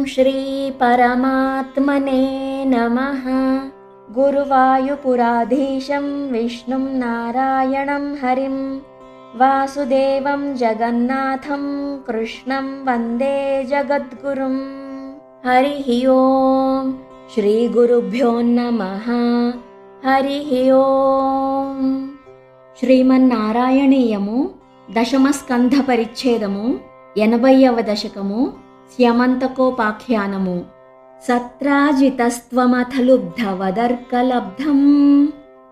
श्री परमात्मने नमः। गुरुवायुपुराधीशं विष्णुं नारायणं हरिं वासुदेवं जगन्नाथं कृष्णं वन्दे जगद्गुरुं। हरिः ओम् श्रीगुरुभ्यो नमः। हरिः ओम्। శ్రీమన్నారాయణీయము దశమ స్కంధ పరిచ్ఛేదము 80వ దశకము స్యమంతకోపాఖ్యానము. సత్రాజితస్త్వమథలుబ్ధవదర్కలబ్ధం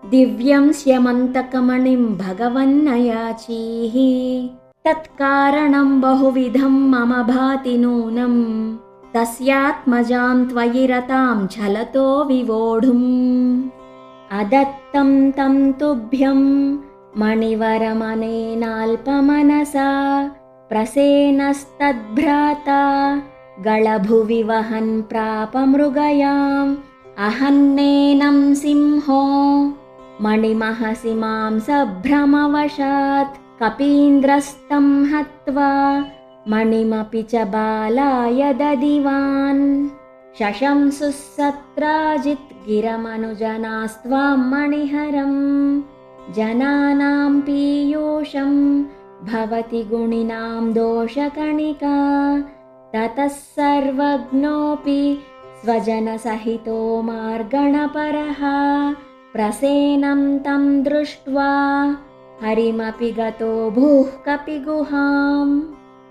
దివ్యం స్యమంతకమణిం భగవన్నయాచీః తత్కారణం బహువిధం మమ భాతి నూనం తస్యాత్మజాం త్వయి రతాం ఛలతో వివోఢుం అదత్తం తం తుభ్యం మణివరమనేనాల్పమనసా ప్రసేనస్తద్భ్రాతా గళభువి వహన్ ప్రాపమృగయాం అహన్నేనం సింహో మణిమహసి మాం సభ్రమవశాత్ కపీంద్రస్తం హత్వా మణిమపి చ బాలాయ దదివాన్ శశంసుః సత్రాజిత్ గిరమనుజనాస్త్వాం మణిహరం జనానాం పీయూషం భవతి గుణినాం దోషకణికా తతః సర్వజ్ఞోపి స్వజనసహితో మార్గణపరః ప్రసేనం తం దృష్ట్వా హరిమపి గతో భూః కపిగుహాం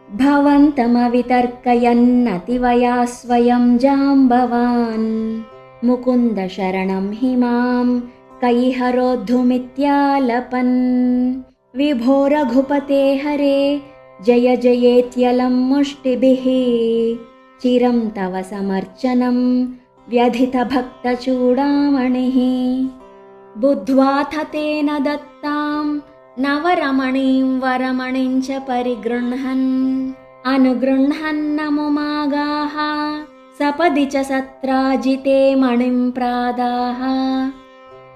భవంతమవితర్కయన్నతివయా స్వయం జాంబవాన్ ముకుంద శరణం హి మాం కైహరోద్ధుమిత్యాలపన్ విభో రఘుపతే హరే జయ జయేత్యలం ముష్టిభిః చిరం తవ సమర్చనం వ్యధిత భక్తచూడామణిః బుద్ధ్వాథ తేన దత్తాం నవరమణీం వరమణిం చ పరిగృహ్ణన్ అనుగృహ్ణన్నముమాగాః సపది చ సత్రాజితే మణిం ప్రాదాః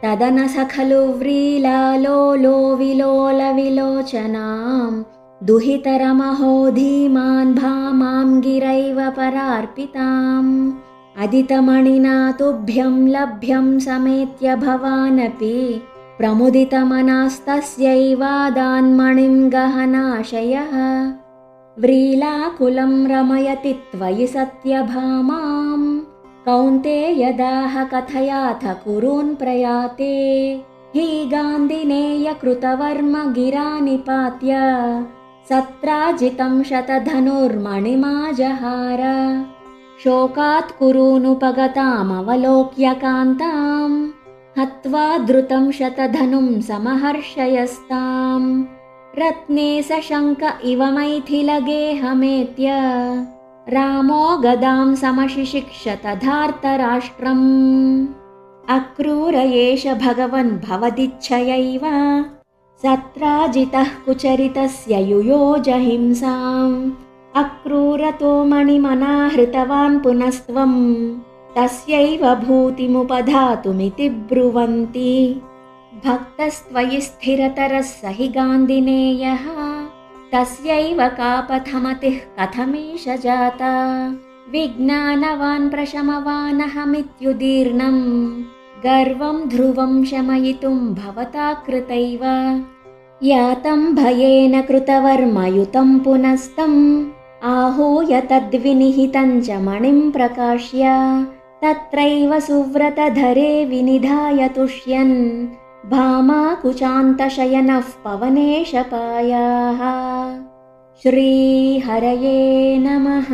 తదనస ఖలు వ్రీలాలోలో విలోల విలోచనాం దుహితరమహో ధీమాన్ భామాం గిరైవ పరార్పితాం అదితమణినా తుభ్యం లభ్యం సమేత్య భవానపి ప్రముదితమనస్తస్యైవాదాన్మణిం గహనాశయః వ్రీలాకులం రమయతి త్వయి సత్యభామాం కౌంతేయదాహ కథయాథ కురూన్ ప్రయాతే హి గాంధినేయ కృతవర్మ గిరా నిపాత్య సత్రాజితం శతధనుర్మణిమాజహార శోకాత్ కురూనుపగతామవలోక్య కాంతాం హత్వా ధృతం శతధనుం సమహర్షయస్తాం రత్నే సశంక ఇవ మైథిలగేహమేత్య రామో గదాం సమశిశిక్ష తథార్తరాష్ట్రం అక్రూర ఏష భగవన్ భవదిచ్ఛయైవ సత్రాజితః కుచరితస్య యుయోజ హింసాం అక్రూరతో మణిమనాహృతవాన్ పునస్త్వం తస్యైవ భూతిముపధాతుమితి బ్రువంతి భక్తస్త్వయి స్థిరతరः స హి గాంధినేయః తస్యైవ కాపథమతిః కథమీష జాతా విజ్ఞానవాన్ ప్రశమవానహమిత్యుదీర్ణం గర్వం ధ్రువం శమయితుం భవతా కృతైవ యాతం భయేన కృతవర్మయుతం పునస్తం आहूय तद्विनिहितं च मणिं प्रकाश्य तत्रैव सुव्रतधरे विनिधाय तुष्यन् भामाकुचान्तशयनः पवनेशपायाः। श्रीहरये नमः।